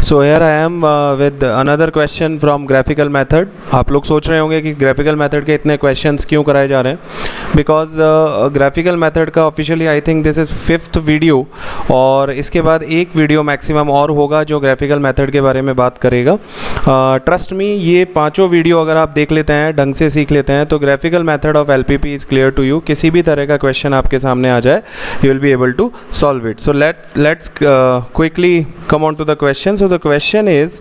So here I am with another question from graphical method. आप लोग सोच रहे होंगे कि graphical method के इतने questions क्यों कराए जा रहे हैं, because graphical method का officially I think this is 5th video और इसके बाद एक वीडियो मैक्सिमम और होगा जो graphical method के बारे में बात करेगा. ट्रस्ट मी, ये पांचों वीडियो अगर आप देख लेते हैं, ढंग से सीख लेते हैं, तो graphical method of LPP is clear to you. किसी भी तरह का क्वेश्चन आपके सामने आ जाए, you will be able to solve it. So let's quickly come on to the question. So the question is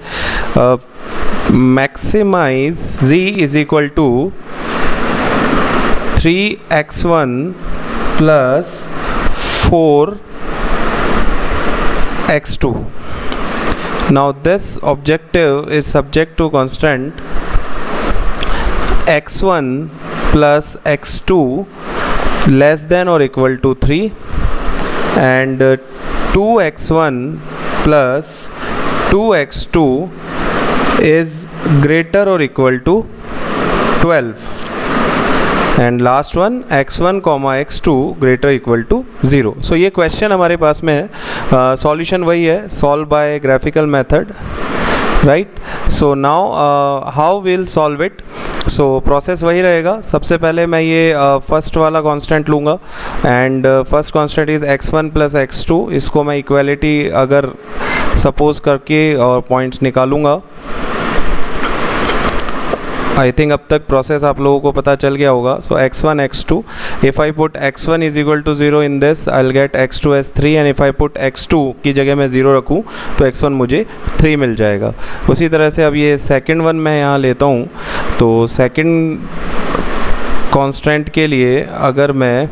maximize z is equal to 3x1 plus 4x2. Now this objective is subject to constant x1 plus x2 less than or equal to 3 and 2x1 plus 2x2 is greater or equal to 12 and last one x1 comma x2 greater equal to 0. So ये question हमारे पास में है, solution वही है, solve by graphical method, right? So now how we'll solve it? So process वही रहेगा. सबसे पहले मैं ये फर्स्ट वाला कांस्टेंट लूँगा and first constant is x1 plus x2. इसको मैं इक्वालिटी अगर सपोज करके और पॉइंट्स निकालूँगा. आई थिंक अब तक प्रोसेस आप लोगों को पता चल गया होगा. So x1 x2, if I put x1 is equal to 0 in this, I will get x2 as 3 and if I put x2 की जगह मैं 0 रखूँ तो x1 मुझे 3 मिल जाएगा. उसी तरह से अब ये सेकंड वन मैं यहाँ लेता हूँ. तो सेकंड कांस्टेंट के लिए अगर मैं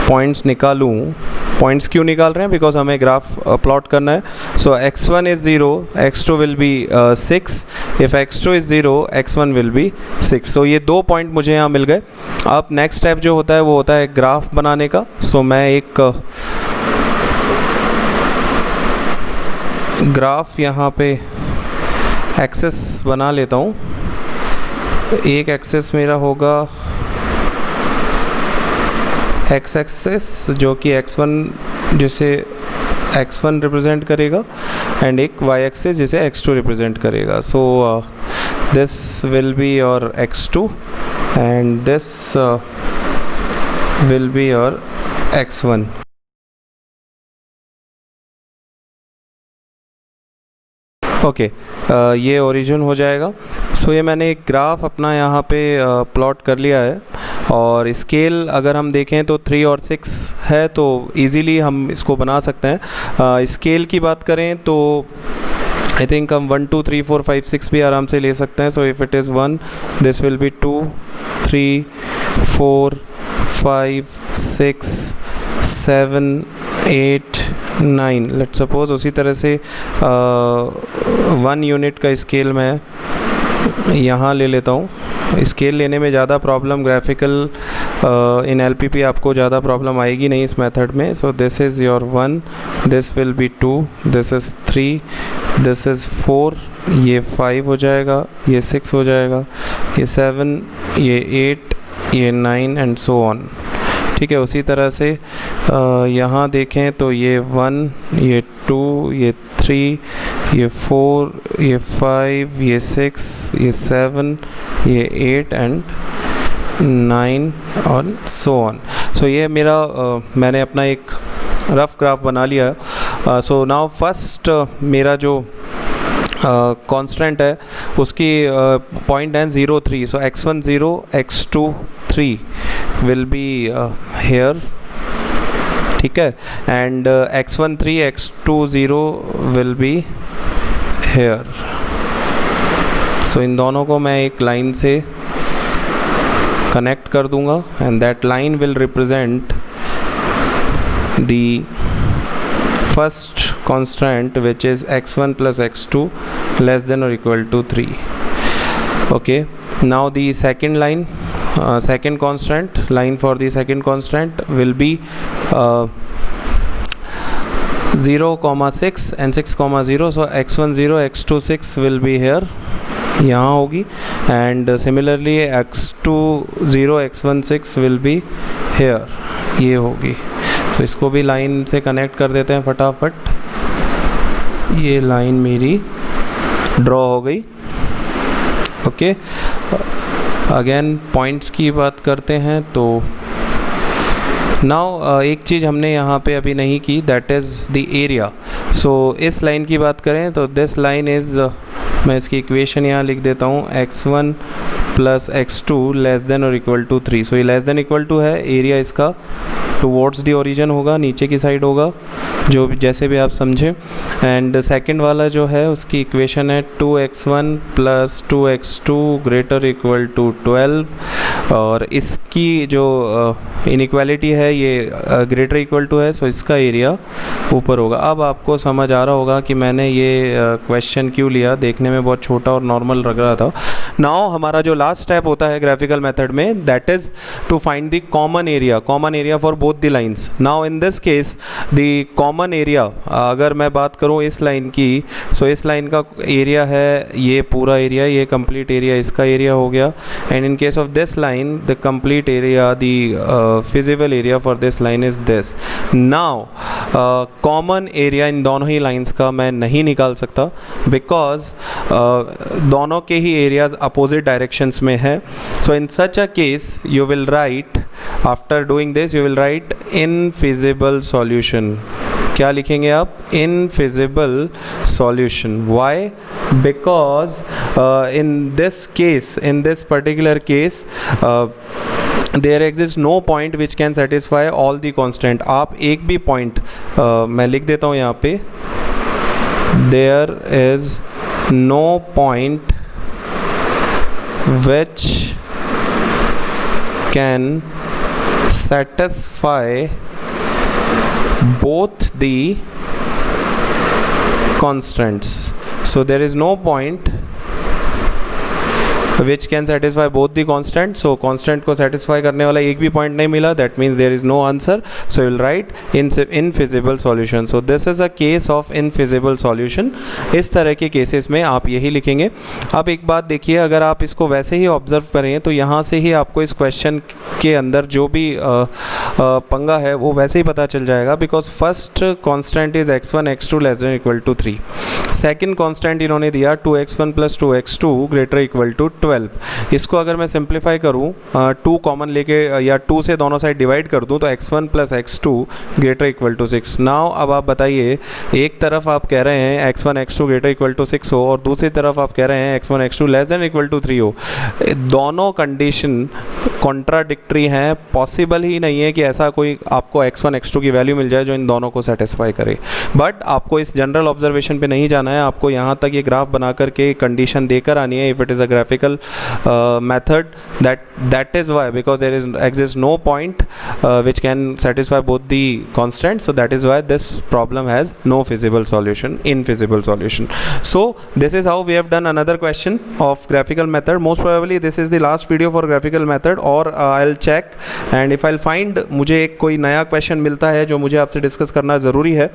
पॉइंट्स निकालूँ, पॉइंट्स क्यों निकाल रहे हैं, बिकॉज हमें ग्राफ प्लॉट करना है. सो x1 is 0, x2 will be 6. If x2 is 0, x1 will be 6. सो ये दो पॉइंट मुझे यहाँ मिल गए. अब नेक्स्ट स्टेप जो होता है वो होता है ग्राफ बनाने का. सो मैं एक ग्राफ यहाँ पे एक्सेस बना लेता हूँ. एक एक्सेस मेरा होगा x एक्सेस जो कि x1 जिसे x1 रिप्रेजेंट करेगा एंड एक y एक्सेस जिसे x2 रिप्रेजेंट करेगा. So this will be your x2 and this will be your x1. Okay, ये ओरिजिन हो जाएगा. सो ये मैंने एक ग्राफ अपना यहाँ पे प्लॉट कर लिया है और स्केल अगर हम देखें तो 3 और 6 है, तो इजीली हम इसको बना सकते हैं. स्केल की बात करें तो आई थिंक हम 1 2 3 4 5 6 भी आराम से ले सकते हैं. So if it is 1, this will be 2 3 4 5 6 7 8 9. Let's suppose उसी तरह से 1 यूनिट का स्केल मैं यहाँ ले लेता हूँ. स्केल लेने में ज़्यादा प्रॉब्लम ग्राफिकल इन LPP आपको ज़्यादा प्रॉब्लम आएगी नहीं इस मेथड में. So this is your 1, this will be 2, this is 3, this is 4, ये 5 हो जाएगा, ये 6 हो जाएगा, ये 7, ये 8, ये 9 एंड सो ऑन. ठीक है. उसी तरह से यहाँ देखें तो ये 1, ये 2, ये 3, ये 4, ये 5, ये 6, ये 7, ये 8 एंड 9 और सो ऑन. सो ये मेरा मैंने अपना एक रफ ग्राफ बना लिया. सो नाउ फर्स्ट मेरा जो कांस्टेंट है उसकी पॉइंट है 0 3. So x1 0, x2 3 will be here. ठीक है. And x1 3, x2 0 will be here. So इन दोनों को मैं एक लाइन से कनेक्ट कर दूंगा and that line will represent the first constant which is x1 plus x2 less than or equal to 3. Okay, now the second line, second constant line for the second constant will be 0 comma 6 and 6 comma 0. So x1 0, x2 6 will be here, यहाँ होगी. and similarly x2 0, x1 6 will be here, ये होगी. सो इसको भी line से connect कर देते हैं फटाफट. ये लाइन मेरी ड्रॉ हो गई। ओके, अगेन पॉइंट्स की बात करते हैं तो नाउ एक चीज़ हमने यहाँ पे अभी नहीं की, दैट इज़ द एरिया। सो इस लाइन की बात करें तो दिस लाइन इज़, मैं इसकी इक्वेशन यहाँ लिख देता हूँ, x1 plus x2 less then और इक्वल टू 3। सो ये लेस देन इक्वल टू है, एरिया इसका टुवर्ड्स दी ओरिजिन होगा, नीचे की साइड होगा, जो भी जैसे भी आप समझें। एंड सेकंड वाला जो है उसकी इक्वेशन है 2x1 plus 2x2 greater equal to 12, और इसकी जो इनइक्वालिटी है ये ग्रेटर इक्वल टू है, सो इसका एरिया ऊपर होगा। अब आपको समझ आ रहा होगा कि मैंने ये क्वेश्चन क्यों लिया, देखने में बहुत छोटा और नॉर्मल लग रहा था। नाउ हमारा जो लास्ट स्टेप होता है ग्राफिकल मेथड में, that is to find the common area for both the lines. Now in this case the common area, अगर मैं बात करूँ इस लाइन की, सो इस लाइन का एरिया है ये पूरा एरिया, ये कंप्लीट एरिया इसका एरिया हो गया। And in case of this line the complete area, the feasible area for this line is this. Now common area in दोनों ही लाइंस का मैं नहीं निकाल सकता, बिकॉज दोनों के ही एरियाज अपोजिट डायरेक्शंस में है। So in such a case you will write, after doing this you will write infeasible solution. क्या लिखेंगे आप? Infeasible solution. Why? Because in this case, in this particular case there exists no point which can satisfy all the constant। आप एक भी point मैं लिख देता हूँ यहाँ पे, there is no point which can satisfy both the constants। so there is no point which can satisfy both the constant। so constant को satisfy करने वाला एक भी point नहीं मिला, that means there is no answer। so you will write infeasible solution। so this is a case of infeasible solution। इस तरह के केसेस में आप यही लिखेंगे। अब एक बात देखिए, अगर आप इसको वैसे ही ऑब्जर्व करें तो यहाँ से ही आपको इस क्वेश्चन के अंदर जो भी पंगा है वो वैसे ही पता चल जाएगा, because first constant is x1 x2 less than equal to 3। Second constant इन्होंने दिया 2x1 plus 2x2 greater equal to 12। इसको अगर मैं सिंप्लीफाई करूँ, 2 कॉमन लेके या 2 से दोनों साइड डिवाइड कर दूँ तो x1 plus x2 greater equal to 6। Now अब आप बताइए, एक तरफ आप कह रहे हैं x1 x2 greater equal to 6 हो और दूसरी तरफ आप कह रहे हैं x1 x2 less than equal to 3 हो। दोनों कंडीशन कॉन्ट्राडिक्टरी हैं, पॉसिबल ही नहीं है कि ऐसा कोई आपको x1 x2 की वैल्यू मिल जाए जो इन दोनों को सेटिस्फाई करे। बट आपको इस जनरल ऑब्जर्वेशन पे नहीं जाना है, आपको यहाँ तक ये ग्राफ बना करके कंडीशन देकर आनी है। If it is a graphical method, that is why, because there exists no point which can satisfy both the constants, so that is why this problem has no feasible solution, infeasible solution। so this is how we have done another question of graphical method। most probably this is the last video for graphical method, or I'll check and if I'll find मुझे एक कोई नया question मिलता है जो मुझे आपसे discuss करना ज़रूरी है,